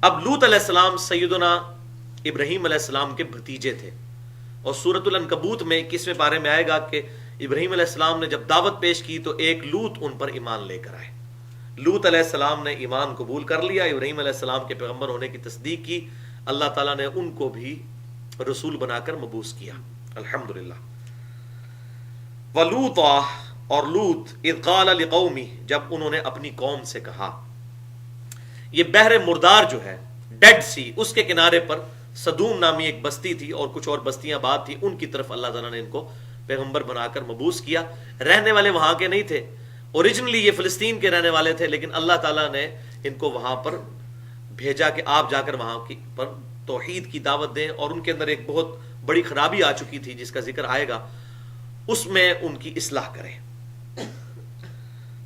اب لوط علیہ السلام سیدنا ابراہیم علیہ السلام کے بھتیجے تھے، اور سورۃ العنکبوت میں 21ویں پارے میں آئے گا کہ ابراہیم علیہ السلام نے جب دعوت پیش کی تو ایک لوط ان پر ایمان لے کر آئے۔ لوط علیہ السلام نے ایمان قبول کر لیا، ابراہیم علیہ السلام کے پیغمبر ہونے کی تصدیق کی، اللہ تعالیٰ نے ان کو بھی رسول بنا کر مبعوث کیا، الحمدللہ۔ وَلُوطًا، اور لوط، اذ قال لقومہ، جب انہوں نے اپنی قوم سے کہا۔ یہ بحر مردار جو ہے، ڈیڈ سی، اس کے کنارے پر صدوم نامی ایک بستی تھی اور کچھ اور بستیاں بعد تھی، ان کی طرف اللہ تعالیٰ نے ان کو پیغمبر بنا کر مبعوث کیا۔ رہنے والے وہاں کے نہیں تھے، اوریجنلی یہ فلسطین کے رہنے والے تھے، لیکن اللہ تعالیٰ نے ان کو وہاں پر بھیجا کہ آپ جا کر وہاں کی پر توحید کی دعوت دیں، اور ان کے اندر ایک بہت بڑی خرابی آ چکی تھی جس کا ذکر آئے گا، اس میں ان کی اصلاح کریں۔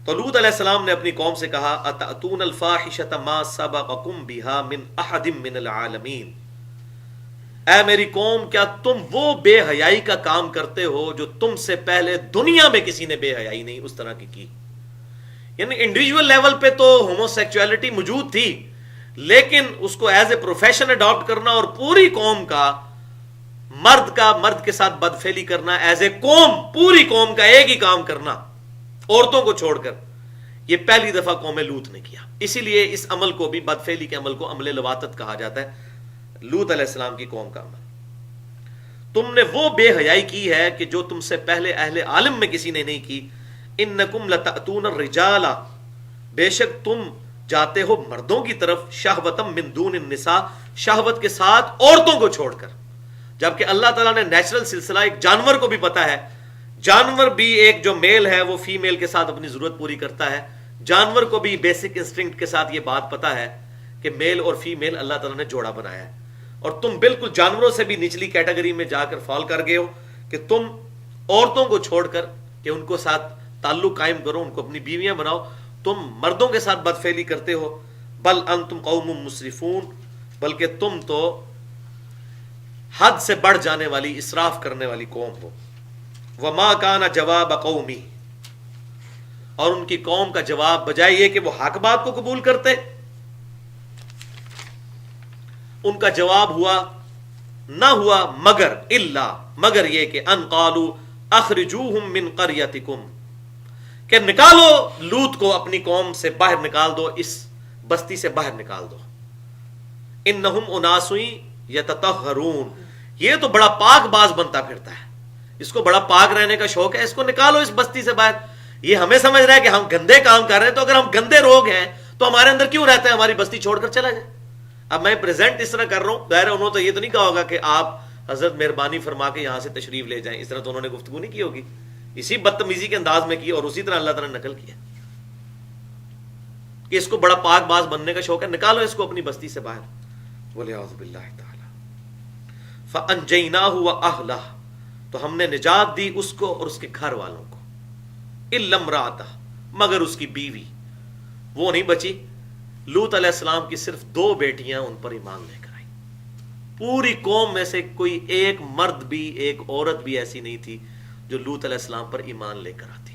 تو لوط علیہ السلام نے اپنی قوم سے کہا، اتأتون الفاحشۃ ما سبقکم بہا من احد من العالمین، اے میری قوم، کیا تم وہ بے حیائی کا کام کرتے ہو جو تم سے پہلے دنیا میں کسی نے بے حیائی نہیں اس طرح کی۔ یعنی انڈیویجول لیول پہ تو ہومو سیکچولیٹی موجود تھی، لیکن اس کو ایز اے پروفیشن اڈاپٹ کرنا اور پوری قوم کا مرد کے ساتھ بدفعلی کرنا، ایز اے قوم پوری قوم کا ایک ہی کام کرنا عورتوں کو چھوڑ کر، یہ پہلی دفعہ قوم لوط نے کیا۔ اسی لیے اس عمل کو بھی، بدفعلی کے عمل کو، عمل لواطت کہا جاتا ہے، لوط علیہ السلام کی قوم کا عمل۔ تم نے وہ بے حیائی کی ہے کہ جو تم سے پہلے اہل عالم میں کسی نے نہیں کی۔ انکم لتأتون الرجال، بے شک تم جاتے ہو مردوں کی طرف، شہوۃ من دون النساء، شہوت کے ساتھ عورتوں کو چھوڑ کر، جبکہ اللہ تعالیٰ نے نیچرل سلسلہ ایک جانور کو بھی پتا ہے، جانور بھی ایک جو میل ہے وہ فیمیل کے ساتھ اپنی ضرورت پوری کرتا ہے، جانور کو بھی بیسک انسٹنکٹ کے ساتھ یہ بات پتا ہے کہ میل اور فیمیل اللہ تعالیٰ نے جوڑا بنایا ہے، اور تم بالکل جانوروں سے بھی نچلی کیٹیگری میں جا کر فال کر گئے ہو کہ تم عورتوں کو چھوڑ کر کہ ان کو ساتھ تعلق قائم کرو، ان کو اپنی بیویاں بناؤ، تم مردوں کے ساتھ بدفعلی کرتے ہو۔ بل انتم قوم مسرفون، بلکہ تم تو حد سے بڑھ جانے والی، اسراف کرنے والی قوم ہو۔ وما کان جواب قومی، اور ان کی قوم کا جواب بجائے یہ کہ وہ حق بات کو قبول کرتے، ان کا جواب نہ ہوا مگر یہ کہ ان قالوا اخرجوہم من قریتکم، کہ نکالو لوط کو اپنی قوم سے باہر نکال دو، اس بستی سے باہر نکال دو۔ انہم اناس یتطہرون، یہ تو بڑا پاک باز بنتا پھرتا ہے، اس کو بڑا پاک رہنے کا شوق ہے، اس کو نکالو اس بستی سے باہر۔ یہ ہمیں سمجھ رہا ہے کہ ہم گندے کام کر رہے ہیں، تو اگر ہم گندے لوگ ہیں تو ہمارے اندر کیوں رہتا ہے ہماری بستی چھوڑ کر چلا جائے۔ اب میں پریزنٹ اس طرح کر رہا ہوں، ظاہر ہے انہوں نے تو یہ تو نہیں کہا ہوگا کہ آپ حضرت مہربانی فرما کے یہاں سے تشریف لے جائیں، اس طرح تو انہوں نے گفتگو نہیں کی ہوگی، اسی بدتمیزی کے انداز میں کی، اور اسی طرح اللہ تعالیٰ نے نقل کیا کہ اس کو بڑا پاک باز بننے کا شوق ہے، نکالو اس کو اپنی بستی سے باہر۔ وَلِعَوْذُ بِاللَّهِ تَعَالَى فَأَنْجَيْنَاهُ وَأَهْلَهُ، تو ہم نے نجات دی اس کو اور اس کے گھر والوں کو، إِلَّا امْرَأَتَهُ، مگر اس کی بیوی وہ نہیں بچی۔ لوط علیہ السلام کی صرف 2 بیٹیاں ان پر ایمان لے کر آئیں، پوری قوم میں سے کوئی ایک مرد بھی، ایک عورت بھی ایسی نہیں تھی جو لوط علیہ السلام پر ایمان لے کر آتی۔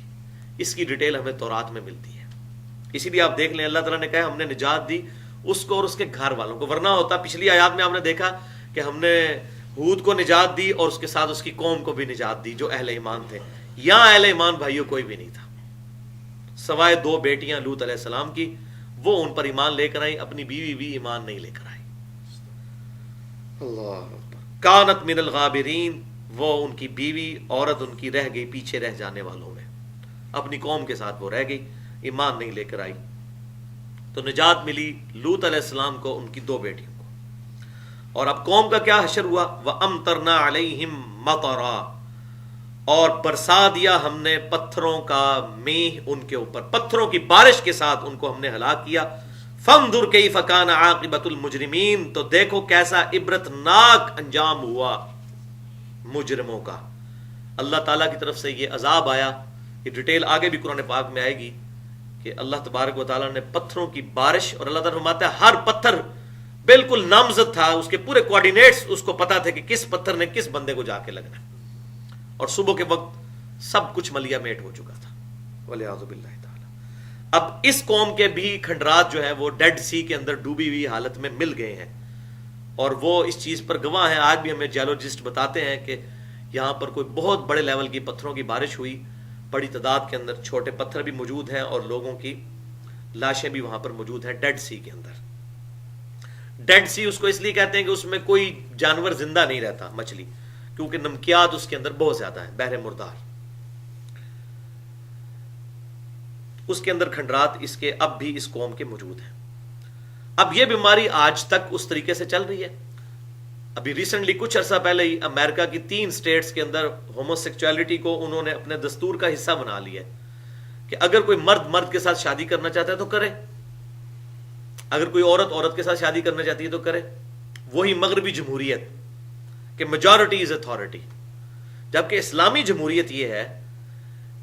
اس کی ڈیٹیل ہمیں تورات میں ملتی ہے، اسی لیے آپ دیکھ لیں اللہ تعالیٰ نے کہا ہم نے نجات دی اس کو اور اس کے گھر والوں کو، ورنہ ہوتا پچھلی آیات میں آپ نے دیکھا کہ ہم نے ہود کو نجات دی اور اس کے ساتھ اس کی قوم کو بھی نجات دی جو اہل ایمان تھے۔ یہاں اہل ایمان بھائیوں کوئی بھی نہیں تھا، سوائے 2 بیٹیاں لوط علیہ السلام کی، وہ ان پر ایمان لے کر آئی، اپنی بیوی بھی ایمان نہیں لے کر آئی۔ اللہ اکبر۔ کانت من الغابرین، وہ ان کی بیوی عورت ان کی رہ گئی پیچھے رہ جانے والوں میں، اپنی قوم کے ساتھ وہ رہ گئی، ایمان نہیں لے کر آئی۔ تو نجات ملی لوط علیہ السلام کو، ان کی 2 بیٹیوں کو۔ اور اب قوم کا کیا حشر ہوا؟ وَأَمْطَرْنَا عَلَيْهِمْ مَطَرًا، اور برسا دیا ہم نے پتھروں کا میہ ان کے اوپر، پتھروں کی بارش کے ساتھ ان کو ہم نے ہلاک کیا۔ فَانظُرْ كَيْفَ كَانَ عَاقِبَةُ الْمُجْرِمِينَ، تو دیکھو کیسا عبرت ناک انجام ہوا مجرموں کا۔ اللہ تعالیٰ کی طرف سے یہ عذاب آیا، یہ ڈیٹیل آگے بھی قرآن پاک میں آئے گی کہ اللہ تبارک و تعالیٰ نے پتھروں کی بارش، اور اللہ تعالیٰ فرماتا ہے ہر پتھر بالکل نامزد تھا، اس کے پورے کوارڈینیٹس اس کو پتا تھے کہ کس پتھر نے کس بندے کو جا کے لگنا ہے، اور صبح کے وقت سب کچھ ملیا میٹ ہو چکا تھا۔ وَلِعَوْذُ بِاللَّهِ تَعَالَى اب اس قوم کے بھی کھنڈرات جو ہیں وہ ڈیڈ سی کے اندر ڈوبی ہوئی حالت میں مل گئے ہیں، اور وہ اس چیز پر گواہ ہیں. آج بھی ہمیں جیولوجسٹ بتاتے ہیں کہ یہاں پر کوئی بہت بڑے لیول کی پتھروں کی بارش ہوئی، بڑی تعداد کے اندر چھوٹے پتھر بھی موجود ہیں اور لوگوں کی لاشیں بھی وہاں پر موجود ہیں ڈیڈ سی کے اندر. ڈیڈ سی اس کو اس لیے کہتے ہیں کہ اس میں کوئی جانور زندہ نہیں رہتا، مچھلی، کیونکہ نمکیات اس کے اندر بہت زیادہ ہیں، بحر مردار. اس کے اندر کھنڈرات اس کے اب بھی اس قوم کے موجود ہیں. اب یہ بیماری آج تک اس طریقے سے چل رہی ہے. ابھی ریسنٹلی کچھ عرصہ پہلے ہی امریکہ کی 3 اسٹیٹس کے اندر ہومو سیکچولیٹی کو انہوں نے اپنے دستور کا حصہ بنا لیا ہے کہ اگر کوئی مرد مرد کے ساتھ شادی کرنا چاہتا ہے تو کرے، اگر کوئی عورت عورت کے ساتھ شادی کرنا چاہتی ہے تو کرے. وہی مغربی جمہوریت کہ میجورٹی از اتھارٹی، جبکہ اسلامی جمہوریت یہ ہے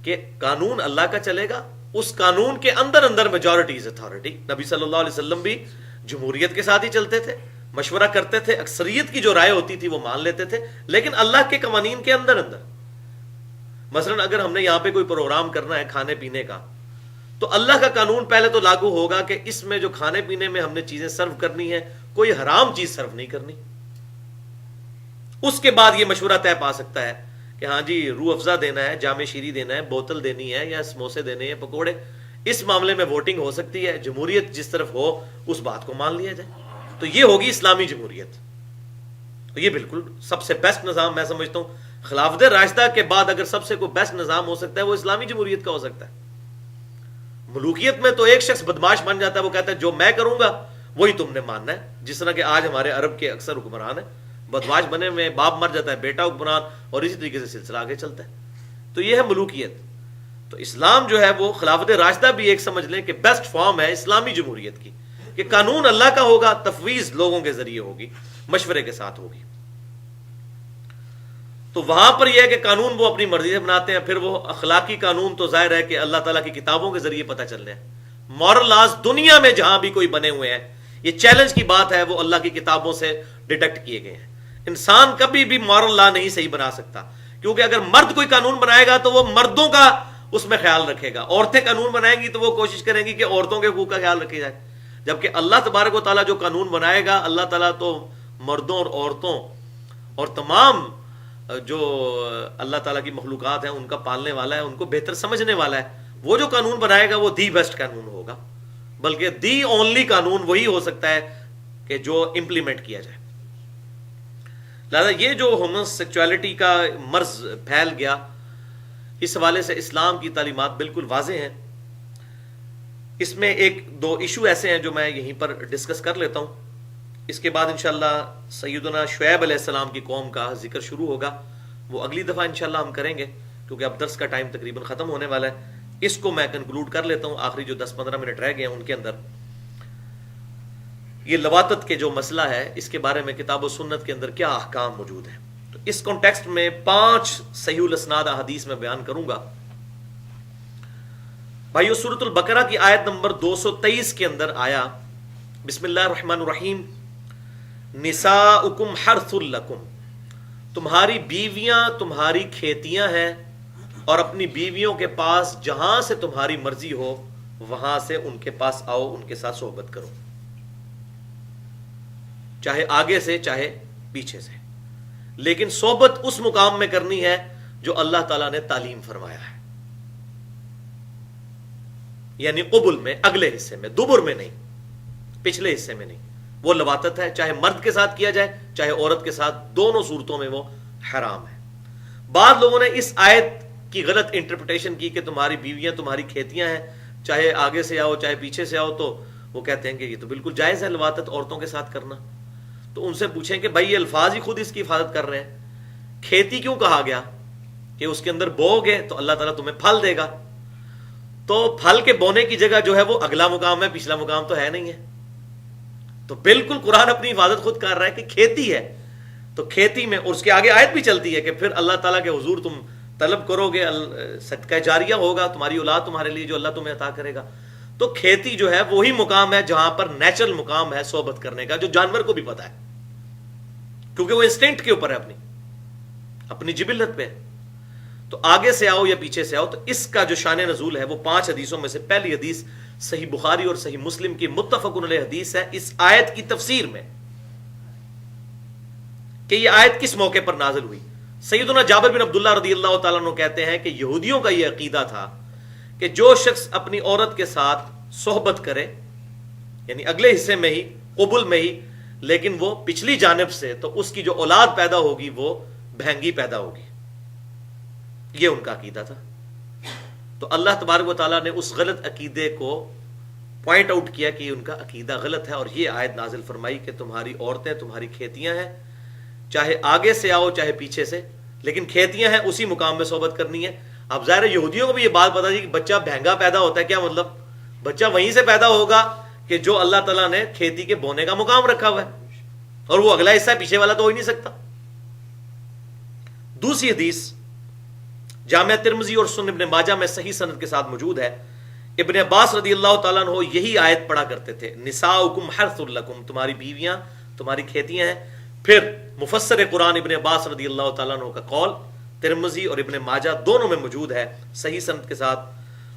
کہ قانون اللہ کا چلے گا، اس قانون کے اندر اندر میجورٹی از اتھارٹی. نبی صلی اللہ علیہ وسلم بھی جمہوریت کے ساتھ ہی چلتے تھے، مشورہ کرتے تھے، اکثریت کی جو رائے ہوتی تھی وہ مان لیتے تھے، لیکن اللہ کے قوانین کے اندر اندر. مثلا اگر ہم نے یہاں پہ کوئی پروگرام کرنا ہے کھانے پینے کا، تو اللہ کا قانون پہلے تو لاگو ہوگا کہ اس میں جو کھانے پینے میں ہم نے چیزیں سرو کرنی ہے، کوئی حرام چیز سرو نہیں کرنی. اس کے بعد یہ مشورہ طے پا سکتا ہے کہ ہاں جی روح افزا دینا ہے، جام شیری دینا ہے، بوتل دینی ہے، یا سموسے دینے ہیں، پکوڑے. اس معاملے میں ووٹنگ ہو سکتی ہے، جمہوریت جس طرف ہو اس بات کو مان لیا جائے. تو یہ ہوگی اسلامی جمہوریت. تو یہ بالکل سب سے بیسٹ نظام میں سمجھتا ہوں. خلافت راشدہ کے بعد اگر سب سے کوئی بیسٹ نظام ہو سکتا ہے وہ اسلامی جمہوریت کا ہو سکتا ہے. ملوکیت میں تو ایک شخص بدماش بن جاتا ہے، وہ کہتا ہے جو میں کروں گا وہی تم نے ماننا ہے. جس طرح کہ آج ہمارے عرب کے اکثر حکمران ہیں، بدماش بنے میں باپ مر جاتا ہے بیٹا حکمران، اور اسی طریقے سے سلسلہ آگے چلتا ہے. تو یہ ہے ملوکیت. تو اسلام جو ہے وہ خلافت راشدہ بھی ایک سمجھ لیں کہ بیسٹ فارم ہے اسلامی جمہوریت کی، کہ قانون اللہ کا ہوگا، تفویض لوگوں کے ذریعے ہوگی، مشورے کے ساتھ ہوگی. تو وہاں پر یہ ہے کہ قانون وہ اپنی مرضی سے بناتے ہیں. پھر وہ اخلاقی قانون تو ظاہر ہے کہ اللہ تعالیٰ کی کتابوں کے ذریعے پتہ چلنے ہیں. مورل لاز دنیا میں جہاں بھی کوئی بنے ہوئے ہیں، یہ چیلنج کی بات ہے، وہ اللہ کی کتابوں سے ڈیٹیکٹ کیے گئے ہیں. انسان کبھی بھی مورل لا نہیں صحیح بنا سکتا، کیونکہ اگر مرد کوئی قانون بنائے گا تو وہ مردوں کا اس میں خیال رکھے گا. عورتیں قانون بنائیں گی تو وہ کوشش کریں گی کہ عورتوں کے حقوق کا خیال رکھا جائے. جبکہ اللہ تبارک و تعالیٰ جو قانون بنائے گا، اللہ تعالیٰ تو مردوں اور عورتوں اور تمام جو اللہ تعالیٰ کی مخلوقات ہیں ان کا پالنے والا ہے، ان کو بہتر سمجھنے والا ہے. وہ جو قانون بنائے گا وہ دی بیسٹ قانون ہوگا، بلکہ دی اونلی قانون وہی ہو سکتا ہے کہ جو امپلیمنٹ کیا جائے. لہذا یہ جو ہومو سیکچولیٹی کا مرض پھیل گیا، اس حوالے سے اسلام کی تعلیمات بالکل واضح ہیں. اس میں ایک دو ایشو ایسے ہیں جو میں یہیں پر ڈسکس کر لیتا ہوں. اس کے بعد انشاءاللہ سیدنا شعیب علیہ السلام کی قوم کا ذکر شروع ہوگا، وہ اگلی دفعہ انشاءاللہ ہم کریں گے، کیونکہ اب درس کا ٹائم تقریباً ختم ہونے والا ہے. اس کو میں کنکلوڈ کر لیتا ہوں. آخری جو 10-15 منٹ رہ گئے ہیں ان کے اندر یہ لواطت کے جو مسئلہ ہے، اس کے بارے میں کتاب و سنت کے اندر کیا احکام موجود ہیں. تو اس کانٹیکسٹ میں 5 صحیح الاسناد احادیث میں بیان کروں گا. بھائیو، سورۃ البقرہ کی آیت نمبر 223 کے اندر آیا، بسم اللہ الرحمن الرحیم، نساؤکم حرث لکم، تمہاری بیویاں تمہاری کھیتیاں ہیں، اور اپنی بیویوں کے پاس جہاں سے تمہاری مرضی ہو وہاں سے ان کے پاس آؤ، ان کے ساتھ صحبت کرو، چاہے آگے سے چاہے پیچھے سے، لیکن صحبت اس مقام میں کرنی ہے جو اللہ تعالیٰ نے تعلیم فرمایا ہے، یعنی قبل میں، اگلے حصے میں، دبر میں نہیں، پچھلے حصے میں نہیں. وہ لواطت ہے، چاہے مرد کے ساتھ کیا جائے چاہے عورت کے ساتھ، دونوں صورتوں میں وہ حرام ہے. بعض لوگوں نے اس آیت کی غلط انٹرپریٹیشن کی کہ تمہاری بیویاں تمہاری کھیتیاں ہیں، چاہے آگے سے آؤ چاہے پیچھے سے آؤ، تو وہ کہتے ہیں کہ یہ تو بالکل جائز ہے لواطت عورتوں کے ساتھ کرنا. تو ان سے پوچھیں کہ بھائی یہ الفاظ ہی خود اس کی حفاظت کر رہے ہیں، کھیتی کیوں کہا گیا؟ کہ اس کے اندر بو گے تو اللہ تعالیٰ تمہیں پھل دے گا. تو پھل کے بونے کی جگہ جو ہے وہ اگلا مقام ہے، پچھلا مقام تو ہے نہیں ہے. تو بالکل قرآن اپنی حفاظت خود کر رہا ہے کہ کھیتی ہے، تو کھیتی میں، اور اس کے آگے آیت بھی چلتی ہے کہ پھر اللہ تعالیٰ کے حضور تم طلب کرو گے، صدقہ جاریہ ہوگا تمہاری اولاد تمہارے لیے جو اللہ تمہیں عطا کرے گا. تو کھیتی جو ہے وہی مقام ہے جہاں پر نیچرل مقام ہے صحبت کرنے کا، جو جانور کو بھی پتا ہے، کیونکہ وہ انسٹنکٹ کے اوپر ہے، اپنی جبلت پہ. تو آگے سے آؤ یا پیچھے سے آؤ. تو اس کا جو شان نزول ہے وہ 5 حدیثوں میں سے پہلی حدیث صحیح بخاری اور صحیح مسلم کی متفق علیہ حدیث ہے اس آیت کی تفسیر میں کہ یہ آیت کس موقع پر نازل ہوئی. سیدنا جابر بن عبداللہ رضی اللہ تعالیٰ عنہ کہتے ہیں کہ یہودیوں کا یہ عقیدہ تھا کہ جو شخص اپنی عورت کے ساتھ صحبت کرے یعنی اگلے حصے میں ہی قبل میں ہی لیکن وہ پچھلی جانب سے تو اس کی جو اولاد پیدا ہوگی وہ بہنگی پیدا ہوگی. یہ ان کا عقیدہ تھا. تو اللہ تبارک و تعالیٰ نے اس غلط عقیدے کو پوائنٹ آؤٹ کیا کہ ان کا عقیدہ غلط ہے اور یہ آیت نازل فرمائی کہ تمہاری عورتیں تمہاری کھیتیاں ہیں, چاہے آگے سے آؤ چاہے پیچھے سے, لیکن کھیتیاں ہیں اسی مقام میں صحبت کرنی ہے. اب ظاہر یہودیوں کو بھی یہ بات پتا تھی کہ بچہ بہنگا پیدا ہوتا ہے, کیا مطلب بچہ وہیں سے پیدا ہوگا کہ جو اللہ تعالیٰ نے کھیتی کے بونے کا مقام رکھا ہوا ہے اور وہ اگلا حصہ پیچھے والا تو ہو ہی نہیں سکتا. دوسری حدیث جامع ترمذی اور سنن ابن ماجہ میں صحیح سند کے ساتھ موجود ہے. ابن عباس رضی اللہ تعالیٰ عنہ یہی آیت پڑھا کرتے تھے, نساؤکم حرث لکم, تمہاری بیویاں تمہاری کھیتیاں ہیں. پھر مفسر قرآن ابن عباس رضی اللہ تعالیٰ عنہ کا قول ترمذی اور ابن ماجہ دونوں میں موجود ہے صحیح سند کے ساتھ.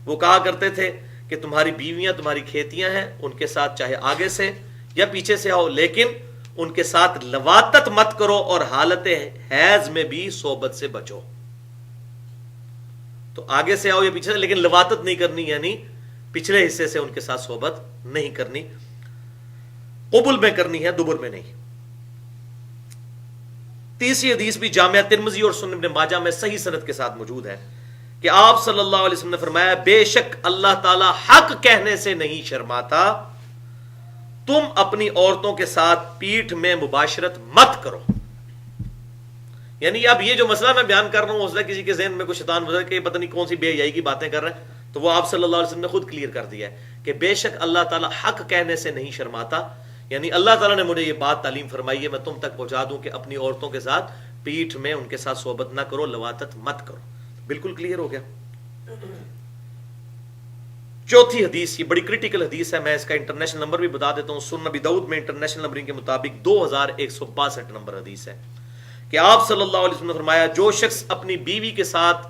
وہ کہا کرتے تھے کہ تمہاری بیویاں تمہاری کھیتیاں ہیں, ان کے ساتھ چاہے آگے سے یا پیچھے سے آؤ لیکن ان کے ساتھ لواطت مت کرو اور حالت حیض میں بھی صحبت سے بچو. تو آگے سے آؤ یا پیچھے سے, لیکن لواطت نہیں کرنی, یعنی پچھلے حصے سے ان کے ساتھ صحبت نہیں کرنی, قبل میں کرنی ہے, دبر میں نہیں. تیسری حدیث بھی جامعہ ترمذی اور سنن ابن ماجہ میں صحیح سند کے ساتھ موجود ہے کہ آپ صلی اللہ علیہ وسلم نے فرمایا, بے شک اللہ تعالی حق کہنے سے نہیں شرماتا, تم اپنی عورتوں کے ساتھ پیٹھ میں مباشرت مت کرو. یعنی اب یہ جو مسئلہ میں بیان کر رہا ہوں, حوصلہ کسی کے ذہن میں کوئی شیطان گزر کہ پتہ نہیں کون سی بے حیائی کی باتیں کر رہے ہیں, تو وہ آپ صلی اللہ علیہ وسلم نے خود کلیئر کر دیا ہے کہ بے شک اللہ تعالیٰ حق کہنے سے نہیں شرماتا. یعنی اللہ تعالیٰ نے مجھے یہ بات تعلیم فرمائی ہے, میں تم تک پہنچا دوں کہ اپنی عورتوں کے ساتھ پیٹھ میں ان کے ساتھ صحبت نہ کرو, لواطت مت کرو. بالکل کلیئر ہو گیا. چوتھی حدیث, یہ بڑی کریٹیکل حدیث ہے, میں اس کا انٹرنیشنل نمبر بھی بتا دیتا ہوں. سنن ابی داؤد میں انٹرنیشنل نمبرنگ کے مطابق 2162 نمبر حدیث ہے کہ آپ صلی اللہ علیہ وسلم نے فرمایا, جو شخص اپنی بیوی کے ساتھ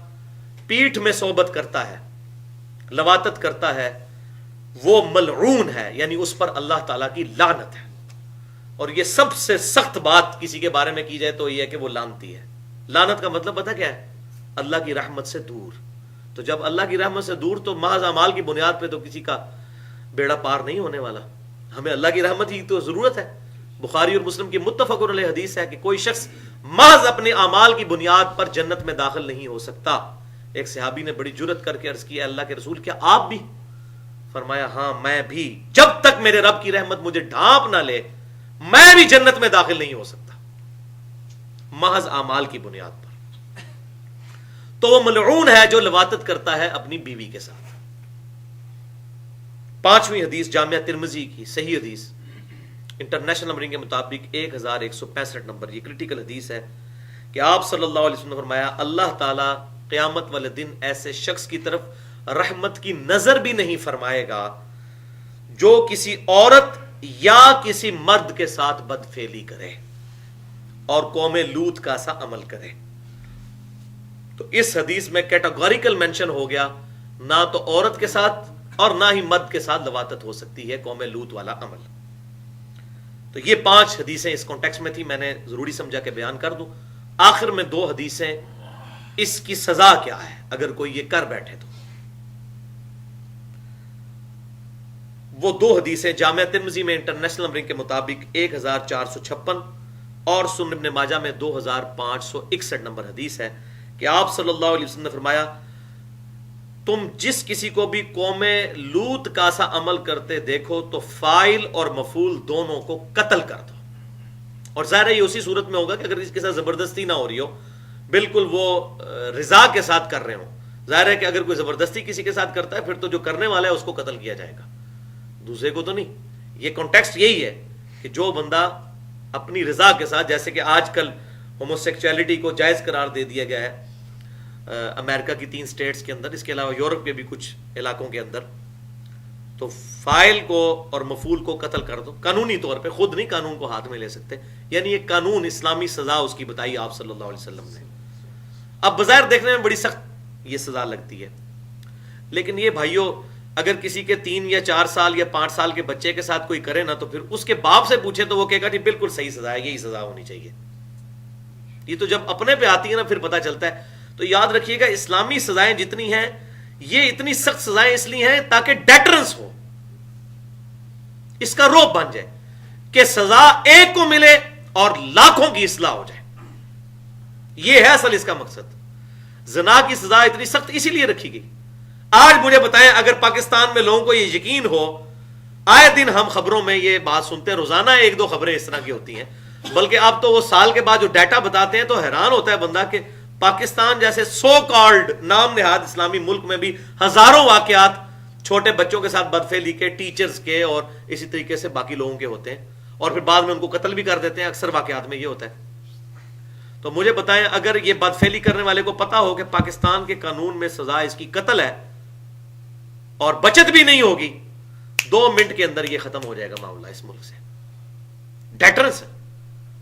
پیٹھ میں صحبت کرتا ہے, لواطت کرتا ہے, وہ ملعون ہے, یعنی اس پر اللہ تعالیٰ کی لعنت ہے. اور یہ سب سے سخت بات کسی کے بارے میں کی جائے تو یہ ہے کہ وہ لعنتی ہے. لعنت کا مطلب پتہ کیا ہے؟ اللہ کی رحمت سے دور. تو جب اللہ کی رحمت سے دور تو محض اعمال کی بنیاد پہ تو کسی کا بیڑا پار نہیں ہونے والا. ہمیں اللہ کی رحمت کی تو ضرورت ہے. بخاری اور مسلم کی متفق علیہ حدیث ہے کہ کوئی شخص محض اپنے اعمال کی بنیاد پر جنت میں داخل نہیں ہو سکتا. ایک صحابی نے بڑی جرت کر کے عرض کیا, اللہ کے رسول کیا آپ بھی؟ فرمایا ہاں میں بھی, جب تک میرے رب کی رحمت مجھے ڈھانپ نہ لے میں بھی جنت میں داخل نہیں ہو سکتا, محض اعمال کی بنیاد پر. تو وہ ملعون ہے جو لواطت کرتا ہے اپنی بیوی کے ساتھ. پانچویں حدیث جامعہ ترمذی کی صحیح حدیث انٹرنیشنل نمبرنگ کے مطابق 1165 نمبر, یہ کریٹیکل حدیث ہے کہ آپ صلی اللہ علیہ وسلم نے فرمایا, اللہ تعالی قیامت والے دن ایسے شخص کی طرف رحمت کی نظر بھی نہیں فرمائے گا جو کسی عورت یا کسی مرد کے ساتھ بدفعلی کرے اور قوم لوط کا سا عمل کرے. تو اس حدیث میں کیٹاگوریکل مینشن ہو گیا, نہ تو عورت کے ساتھ اور نہ ہی مرد کے ساتھ لواطت ہو سکتی ہے, قوم لوط والا عمل. تو یہ 5 حدیثیں اس کانٹیکسٹ میں تھی, میں نے ضروری سمجھا کہ بیان کر دوں. آخر میں 2 حدیثیں, اس کی سزا کیا ہے اگر کوئی یہ کر بیٹھے تو. وہ 2 حدیثیں جامعہ ترمذی میں انٹرنیشنل نمبرنگ کے مطابق 1456 اور سنن ابن ماجہ میں 2561 نمبر حدیث ہے کہ آپ صلی اللہ علیہ وسلم نے فرمایا, تم جس کسی کو بھی قوم لوط کا سا عمل کرتے دیکھو تو فاعل اور مفعول دونوں کو قتل کر دو. اور ظاہر ہے یہ اسی صورت میں ہوگا کہ اگر اس کے ساتھ زبردستی نہ ہو رہی ہو, بالکل وہ رضا کے ساتھ کر رہے ہوں. ظاہر ہے کہ اگر کوئی زبردستی کسی کے ساتھ کرتا ہے پھر تو جو کرنے والا ہے اس کو قتل کیا جائے گا, دوسرے کو تو نہیں. یہ کانٹیکسٹ یہی ہے کہ جو بندہ اپنی رضا کے ساتھ, جیسے کہ آج کل ہوموسیکچویلٹی کو جائز قرار دے دیا گیا ہے امریکہ کی 3 اسٹیٹس کے اندر, اس کے علاوہ یورپ کے بھی کچھ علاقوں کے اندر, تو فاعل کو اور مفعول کو قتل کر دو قانونی طور پہ, خود نہیں قانون کو ہاتھ میں لے سکتے. یعنی یہ قانون اسلامی سزا اس کی بتائی آپ صلی اللہ علیہ وسلم نے. اب بظاہر دیکھنے میں بڑی سخت یہ سزا لگتی ہے, لیکن یہ بھائیوں اگر کسی کے 3 یا 4 سال یا 5 سال کے بچے کے ساتھ کوئی کرے نا تو پھر اس کے باپ سے پوچھے تو وہ کہے گا جی بالکل صحیح سزا ہے، یہی سزا ہونی چاہیے. یہ تو جب اپنے پہ آتی ہے نا پھر پتہ چلتا ہے. تو یاد رکھیے گا اسلامی سزائیں جتنی ہیں یہ اتنی سخت سزائیں اس لیے ہیں تاکہ ڈیٹرنس ہو، اس کا روپ بن جائے کہ سزا ایک کو ملے اور لاکھوں کی اصلاح ہو جائے. یہ ہے اصل اس کا مقصد. زنا کی سزا اتنی سخت اسی لیے رکھی گئی. آج مجھے بتائیں اگر پاکستان میں لوگوں کو یہ یقین ہو، آئے دن ہم خبروں میں یہ بات سنتے ہیں، روزانہ 1-2 خبریں اس طرح کی ہوتی ہیں، بلکہ اب تو وہ سال کے بعد جو ڈیٹا بتاتے ہیں تو حیران ہوتا ہے بندہ کہ پاکستان جیسے سو کالڈ نام نہاد اسلامی ملک میں بھی ہزاروں واقعات چھوٹے بچوں کے ساتھ بدفعلی کے، ٹیچرز کے اور اسی طریقے سے باقی لوگوں کے ہوتے ہیں، اور پھر بعد میں ان کو قتل بھی کر دیتے ہیں. اکثر واقعات میں یہ ہوتا ہے. تو مجھے بتائیں اگر یہ بدفعلی کرنے والے کو پتا ہو کہ پاکستان کے قانون میں سزا اس کی قتل ہے اور بچت بھی نہیں ہوگی، 2 منٹ کے اندر یہ ختم ہو جائے گا معاملہ اس ملک سے. ڈیٹرنس.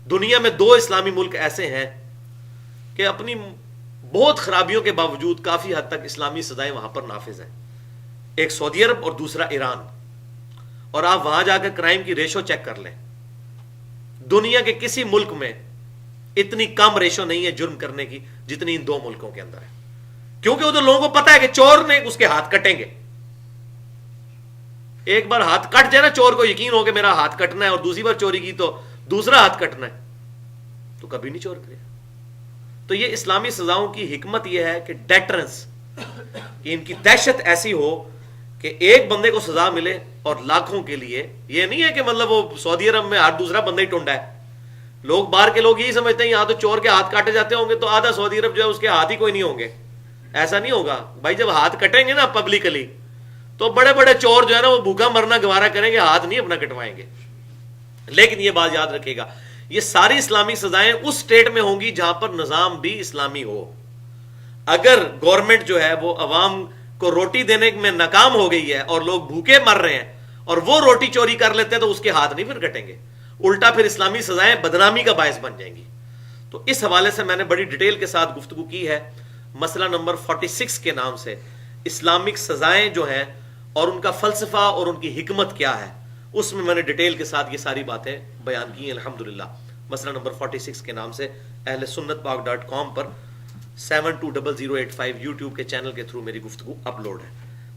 دنیا میں 2 اسلامی ملک ایسے ہیں کہ اپنی بہت خرابیوں کے باوجود کافی حد تک اسلامی سزائیں وہاں پر نافذ ہیں. ایک سعودی عرب اور دوسرا ایران. اور آپ وہاں جا کر کرائم کی ریشو چیک کر لیں، دنیا کے کسی ملک میں اتنی کم ریشو نہیں ہے جرم کرنے کی جتنی ان 2 ملکوں کے اندر ہے. کیونکہ ادھر لوگوں کو پتا ہے کہ چور نے اس کے ہاتھ کٹیں گے. ایک بار ہاتھ کٹ جائے نا، چور کو یقین ہو کہ میرا ہاتھ کٹنا ہے، اور دوسری بار چوری کی تو دوسرا ہاتھ کٹنا ہے، تو کبھی نہیں چور کرے. تو یہ اسلامی سزاؤں کی حکمت یہ ہے کہ ڈیٹرنس، کہ ان کی دہشت ایسی ہو کہ ایک بندے کو سزا ملے اور لاکھوں کے لیے. یہ نہیں ہے کہ مطلب وہ سعودی عرب میں ہر دوسرا بندہ ہی ٹونڈا ہے. لوگ باہر کے لوگ یہی سمجھتے ہیں یہاں تو چور کے ہاتھ کاٹے جاتے ہوں گے تو آدھا سعودی عرب جو ہے اس کے ہاتھ ہی کوئی نہیں ہوں گے. ایسا نہیں ہوگا بھائی. جب ہاتھ کٹیں گے نا پبلکلی تو بڑے بڑے چور جو ہے نا وہ بھوکا مرنا گوارا کریں گے، ہاتھ نہیں اپنا کٹوائیں گے. لیکن یہ بات یاد رکھے گا، یہ ساری اسلامی سزائیں اس سٹیٹ میں ہوں گی جہاں پر نظام بھی اسلامی ہو. اگر گورنمنٹ جو ہے وہ عوام کو روٹی دینے میں ناکام ہو گئی ہے اور لوگ بھوکے مر رہے ہیں اور وہ روٹی چوری کر لیتے ہیں تو اس کے ہاتھ نہیں پھر کٹیں گے، الٹا پھر اسلامی سزائیں بدنامی کا باعث بن جائیں گی. تو اس حوالے سے میں نے بڑی ڈیٹیل کے ساتھ گفتگو کی ہے. مسئلہ نمبر 46 کے نام سے اسلامک سزائیں جو ہیں اور ان کا فلسفہ اور ان کی حکمت کیا ہے، اس میں میں نے ڈیٹیل کے ساتھ یہ ساری باتیں بیان کی ہیں الحمدللہ. مسئلہ نمبر 46 کے نام سے اہل سنت پاک.com پر 720085 یوٹیوب کے چینل کے تھرو میری گفتگو اپلوڈ ہے.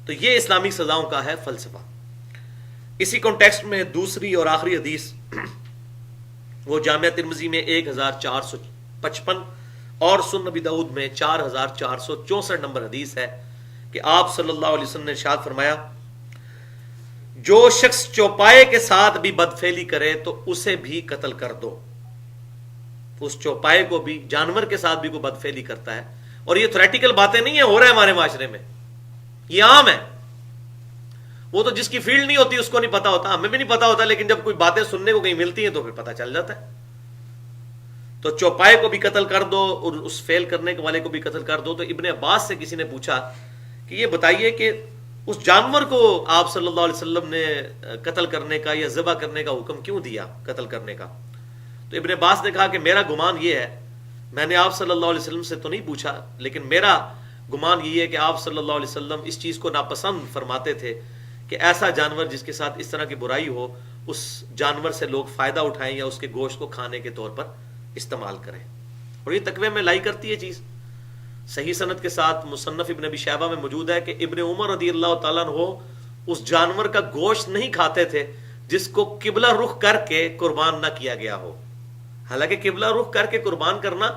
تو یہ اسلامی سزاؤں کا ہے فلسفہ. اسی کانٹیکسٹ میں دوسری اور آخری حدیث وہ جامعہ ترمذی میں 1455 اور سنن نبی داؤد میں 4464 نمبر حدیث ہے کہ آپ صلی اللہ علیہ وسلم نے ارشاد فرمایا، جو شخص چوپائے کے ساتھ بھی بدفعلی کرے تو اسے بھی قتل کر دو. اس چوپائے کو بھی، جانور کے ساتھ بھی کوئی بدفعلی کرتا ہے، اور یہ تھیوریٹیکل باتیں نہیں ہیں، ہو رہا ہے ہمارے معاشرے میں، یہ عام ہے. وہ تو جس کی فیلڈ نہیں ہوتی اس کو نہیں پتا ہوتا، ہمیں بھی نہیں پتا ہوتا، لیکن جب کوئی باتیں سننے کو کہیں ملتی ہیں تو پھر پتا چل جاتا ہے. تو چوپائے کو بھی قتل کر دو اور اس فیل کرنے والے کو بھی قتل کر دو. تو ابن عباس سے کسی نے پوچھا کہ یہ بتائیے کہ اس جانور کو آپ صلی اللہ علیہ وسلم نے قتل کرنے کا یا ذبح کرنے کا حکم کیوں دیا، قتل کرنے کا؟ تو ابن عباس نے کہا کہ میرا گمان یہ ہے، میں نے آپ صلی اللہ علیہ وسلم سے تو نہیں پوچھا، لیکن میرا گمان یہ ہے کہ آپ صلی اللہ علیہ وسلم اس چیز کو ناپسند فرماتے تھے کہ ایسا جانور جس کے ساتھ اس طرح کی برائی ہو، اس جانور سے لوگ فائدہ اٹھائیں یا اس کے گوشت کو کھانے کے طور پر استعمال کریں. اور یہ تقوی میں لائی کرتی ہے چیز. صحیح سند کے ساتھ مصنف ابن ابی شیبہ میں موجود ہے کہ ابن عمر رضی اللہ تعالیٰ عنہ اس جانور کا گوشت نہیں کھاتے تھے جس کو قبلہ رخ کر کے قربان نہ کیا گیا ہو. حالانکہ قبلہ رخ کر کے قربان کرنا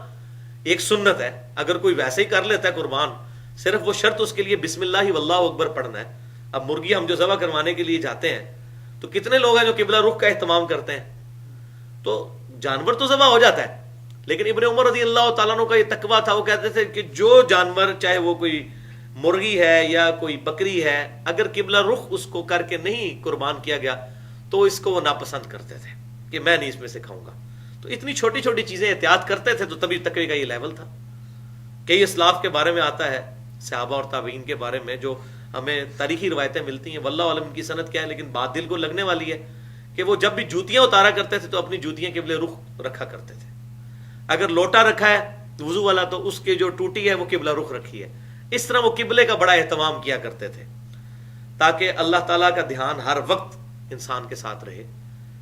ایک سنت ہے، اگر کوئی ویسے ہی کر لیتا ہے قربان، صرف وہ شرط اس کے لیے بسم اللہ واللہ اکبر پڑھنا ہے. اب مرغی ہم جو ذبح کروانے کے لیے جاتے ہیں تو کتنے لوگ ہیں جو قبلہ رخ کا اہتمام کرتے ہیں، تو جانور تو ذبح ہو جاتا ہے. لیکن ابن عمر رضی اللہ تعالیٰ عنہ کا یہ تقویٰ تھا، وہ کہتے تھے کہ جو جانور چاہے وہ کوئی مرغی ہے یا کوئی بکری ہے، اگر قبلہ رخ اس کو کر کے نہیں قربان کیا گیا تو اس کو وہ ناپسند کرتے تھے کہ میں نہیں اس میں سے کھاؤں گا. تو اتنی چھوٹی چھوٹی چیزیں احتیاط کرتے تھے. تو تبھی تقوی کا یہ لیول تھا. کئی اسلاف کے بارے میں آتا ہے، صحابہ اور تابعین کے بارے میں، جو ہمیں تاریخی روایتیں ملتی ہیں، واللہ عالم ان کی سند کیا ہے، لیکن بات دل کو لگنے والی ہے کہ وہ جب بھی جوتیاں اتارا کرتے تھے تو اپنی جوتیاں قبلہ رخ رکھا کرتے تھے. اگر لوٹا رکھا ہے وضو والا تو اس کے جو ٹوٹی ہے وہ قبلہ رخ رکھی ہے. اس طرح وہ قبلے کا بڑا اہتمام کیا کرتے تھے تاکہ اللہ تعالیٰ کا دھیان ہر وقت انسان کے ساتھ رہے.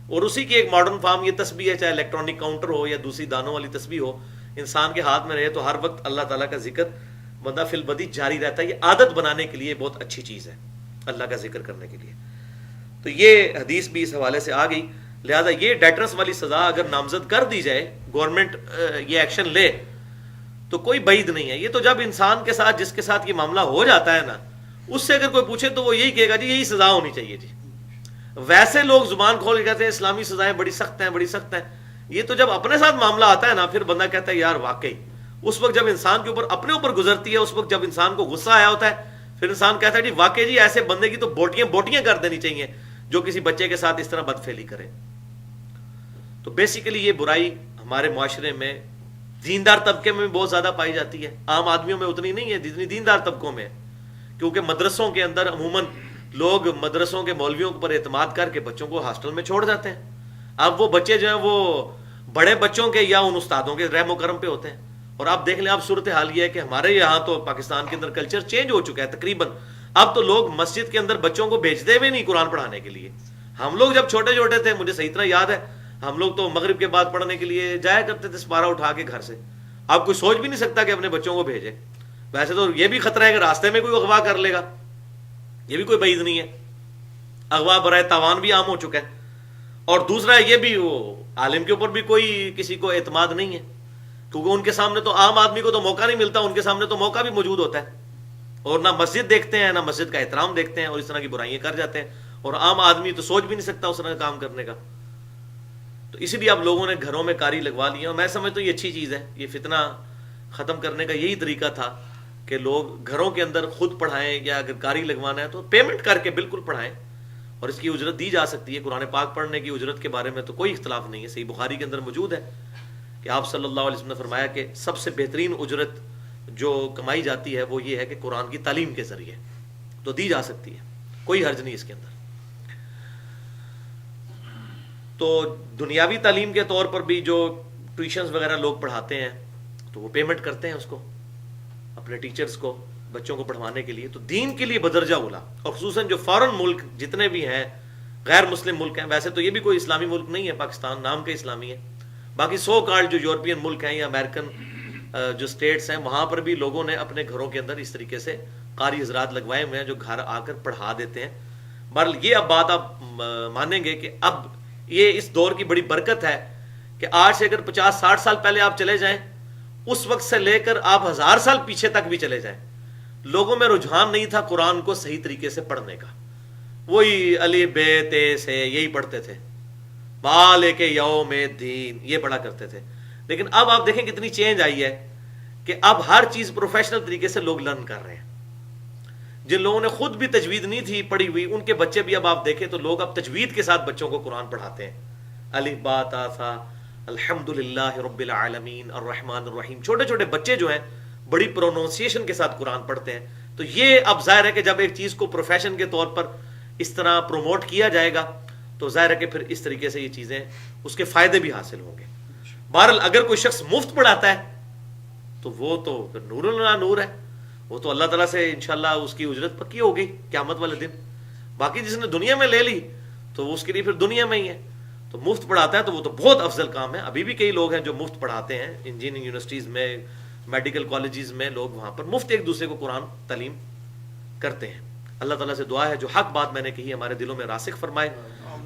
اور اسی کی ایک ماڈرن فارم یہ تسبیح ہے, چاہے الیکٹرانک کاؤنٹر ہو یا دوسری دانوں والی تسبیح ہو, انسان کے ہاتھ میں رہے تو ہر وقت اللہ تعالیٰ کا ذکر بندہ فی البدی جاری رہتا ہے. یہ عادت بنانے کے لیے بہت اچھی چیز ہے اللہ کا ذکر کرنے کے لیے. تو یہ حدیث بھی اس حوالے سے آ گئی. لہذا یہ ڈیٹرس والی سزا اگر نامزد کر دی جائے, گورنمنٹ یہ ایکشن لے, تو کوئی بعید نہیں ہے. یہ تو جب انسان کے ساتھ جس کے ساتھ یہ معاملہ ہو جاتا ہے نا, اس سے اگر کوئی پوچھے تو وہ یہی کہے گا جی یہی سزا ہونی چاہیے جی. ویسے لوگ زبان کھول کے کہتے ہیں اسلامی سزائیں بڑی سخت ہیں, بڑی سخت ہیں. یہ تو جب اپنے ساتھ معاملہ آتا ہے نا, پھر بندہ کہتا ہے یار واقعی. اس وقت جب انسان کے اوپر اپنے اوپر گزرتی ہے, اس وقت جب انسان کو غصہ آیا ہوتا ہے, پھر انسان کہتا ہے جی واقعی جی ایسے بندے کی تو بوٹیاں کر دینی چاہیے جو کسی بچے کے ساتھ اس طرح بدفعلی کرے. تو بیسیکلی یہ برائی ہمارے معاشرے میں دیندار طبقے میں بھی بہت زیادہ پائی جاتی ہے, عام آدمیوں میں اتنی نہیں ہے جتنی دیندار طبقوں میں ہے. کیونکہ مدرسوں کے اندر عموماً لوگ مدرسوں کے مولویوں پر اعتماد کر کے بچوں کو ہاسٹل میں چھوڑ جاتے ہیں. اب وہ بچے جو ہیں وہ بڑے بچوں کے یا ان استادوں کے رحم و کرم پہ ہوتے ہیں. اور آپ دیکھ لیں, اب صورتحال یہ ہے کہ ہمارے یہاں تو پاکستان کے اندر کلچر چینج ہو چکا ہے تقریباً. اب تو لوگ مسجد کے اندر بچوں کو بھیجتے ہوئے نہیں قرآن پڑھانے کے لیے. ہم لوگ جب چھوٹے چھوٹے تھے, مجھے صحیح طرح یاد ہے, ہم لوگ تو مغرب کے بعد پڑھنے کے لیے جایا کرتے تھے سپارہ اٹھا کے گھر سے. اب کوئی سوچ بھی نہیں سکتا کہ اپنے بچوں کو بھیجے. ویسے تو یہ بھی خطرہ ہے کہ راستے میں کوئی اغوا کر لے گا, یہ بھی کوئی بعید نہیں ہے. اغوا برائے تاوان بھی عام ہو چکا ہے. اور دوسرا یہ بھی, وہ عالم کے اوپر بھی کوئی کسی کو اعتماد نہیں ہے, کیونکہ ان کے سامنے تو عام آدمی کو تو موقع نہیں ملتا, ان کے سامنے تو موقع بھی موجود ہوتا ہے. اور نہ مسجد دیکھتے ہیں, نہ مسجد کا احترام دیکھتے ہیں, اور اس طرح کی برائیاں کر جاتے ہیں. اور عام آدمی تو سوچ بھی نہیں سکتا اس طرح کا کام کرنے کا. تو اسی لیے اب لوگوں نے گھروں میں کاری لگوا لی. اور میں سمجھتا ہوں یہ اچھی چیز ہے. یہ فتنہ ختم کرنے کا یہی طریقہ تھا کہ لوگ گھروں کے اندر خود پڑھائیں, یا اگر کاری لگوانا ہے تو پیمنٹ کر کے بالکل پڑھائیں. اور اس کی اجرت دی جا سکتی ہے. قرآن پاک پڑھنے کی اجرت کے بارے میں تو کوئی اختلاف نہیں ہے. صحیح بخاری کے اندر موجود ہے کہ آپ صلی اللہ علیہ وسلم نے فرمایا کہ سب سے بہترین اجرت جو کمائی جاتی ہے وہ یہ ہے کہ قرآن کی تعلیم کے ذریعے, تو دی جا سکتی ہے, کوئی حرج نہیں اس کے اندر. تو دنیاوی تعلیم کے طور پر بھی جو ٹیوشنز وغیرہ لوگ پڑھاتے ہیں تو وہ پیمنٹ کرتے ہیں اس کو, اپنے ٹیچرز کو, بچوں کو پڑھوانے کے لیے. تو دین کے لیے بدرجہ اولا, اور خصوصاً جو فارن ملک جتنے بھی ہیں, غیر مسلم ملک ہیں, ویسے تو یہ بھی کوئی اسلامی ملک نہیں ہے, پاکستان نام کا اسلامی ہے, باقی سو کارڈ جو یورپین ملک ہیں یا امریکن جو سٹیٹس ہیں, وہاں پر بھی لوگوں نے اپنے گھروں کے اندر اس طریقے سے قاری حضرات لگوائے ہوئے ہیں جو گھر آ کر پڑھا دیتے ہیں. بہرحال یہ اب بات آپ مانیں گے کہ اب یہ اس دور کی بڑی برکت ہے کہ آج سے اگر 50-60 سال پہلے آپ چلے جائیں, اس وقت سے لے کر آپ 1000 سال پیچھے تک بھی چلے جائیں, لوگوں میں رجحان نہیں تھا قرآن کو صحیح طریقے سے پڑھنے کا. وہی علی بے تے سے یہی پڑھتے تھے, مالک یوم الدین یہ پڑھا کرتے تھے. لیکن اب آپ دیکھیں کتنی چینج آئی ہے کہ اب ہر چیز پروفیشنل طریقے سے لوگ لرن کر رہے ہیں. جن لوگوں نے خود بھی تجوید نہیں تھی پڑھی ہوئی, ان کے بچے بھی اب آپ دیکھیں تو لوگ اب تجوید کے ساتھ بچوں کو قرآن پڑھاتے ہیں. الف با تا ثا الحمدللہ رب العالمین الرحمن الرحیم, چھوٹے چھوٹے بچے جو ہیں بڑی پروننسیشن کے ساتھ قرآن پڑھتے ہیں. تو یہ اب ظاہر ہے کہ جب ایک چیز کو پروفیشن کے طور پر اس طرح پروموٹ کیا جائے گا تو ظاہر ہے کہ پھر اس طریقے سے یہ چیزیں اس کے فائدے بھی حاصل ہوں گے. بہرحال اگر کوئی شخص مفت پڑھاتا ہے تو وہ تو پھر نور اللہ نور ہے, وہ تو اللہ تعالیٰ سے انشاءاللہ اس کی اجرت پکی ہوگی قیامت والے دن. باقی جس نے دنیا میں لے لی تو اس کے لیے پھر دنیا میں ہی ہے. تو مفت پڑھاتا ہے تو وہ تو بہت افضل کام ہے. ابھی بھی کئی لوگ ہیں جو مفت پڑھاتے ہیں, انجینئرنگ یونیورسٹیز میں, میڈیکل کالجز میں, لوگ وہاں پر مفت ایک دوسرے کو قرآن تعلیم کرتے ہیں. اللہ تعالیٰ سے دعا ہے جو حق بات میں نے کہی ہمارے دلوں میں راسخ فرمائے.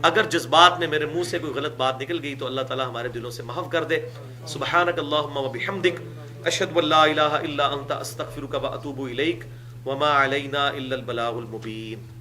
اگر جذبات میں میرے منہ سے کوئی غلط بات نکل گئی تو اللہ تعالیٰ ہمارے دلوں سے محو کر دے. سبحانک اللہم و بحمدک اشہد ان لا الہ الا انت استغفرک و اتوب الیک وما علینا الا البلاغ المبین.